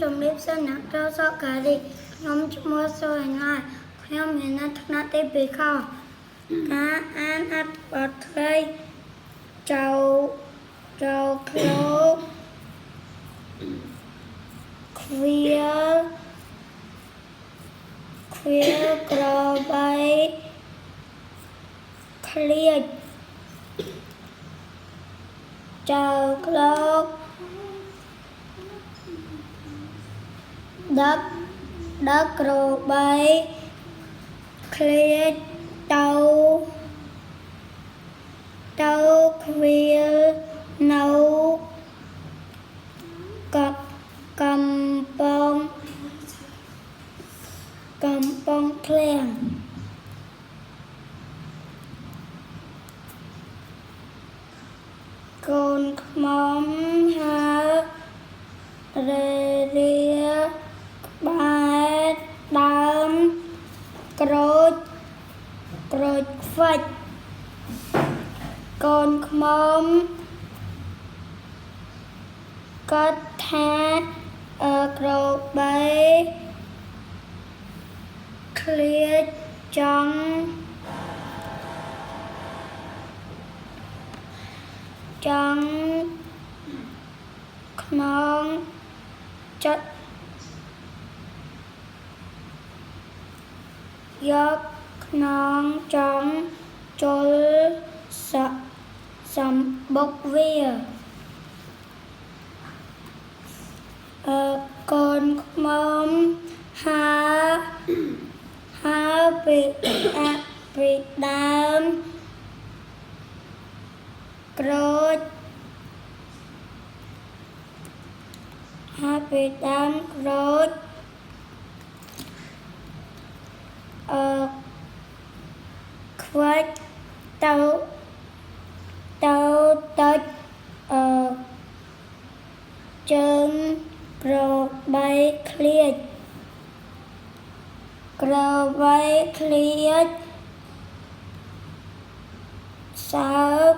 ជំរាបសួរអ្នកគ្រូសុខារីខ្ញុំឈ្មោះសុរណាខ្ញុំមានឋានៈទី2ខការអានអត្ថបទខ្លីចៅឃ្លោកឃ្វាលក្របីឃ្លាចចៅឃ្លោកដឹកក្របីឃ្លាចទៅឃ្វាលនៅកំពង់ឃ្លាំងកូនខ្មុំហើររាក្បែរដើមក្រូចខ្វិចកូនខ្មុំគិតថាក្របីឃ្លាចចង់ក្នុងចិត្តយកក្នុងចង់ជុលសម្បុកវាកូនខ្មុំហើពីដើមក្រូចខ្វិចទៅតិចជើងក្របីឃ្លាចសើប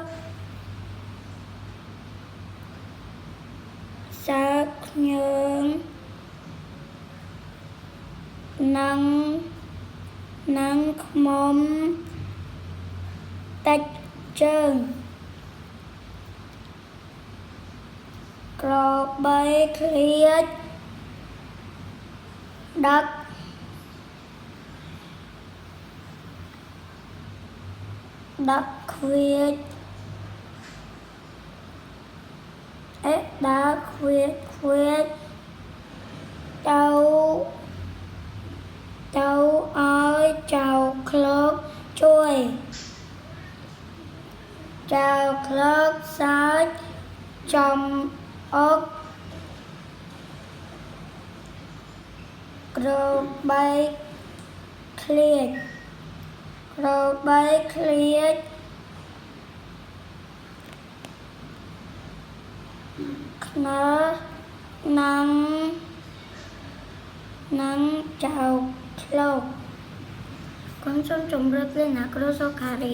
ខ្ញើងនឹងខ្មុំតិចជើងក្របីឃ្លាចដឹកឃ្វាចដើរឃ្វាចទៅឲ្យចៅឃ្លោកជួយចៅឃ្លោកសើចចំអុកក្របីឃ្លាចខ្នើនឹងចៅឃ្លោកខ្ញុំសូមជម្រាបលាអ្នកគ្រូសុខារី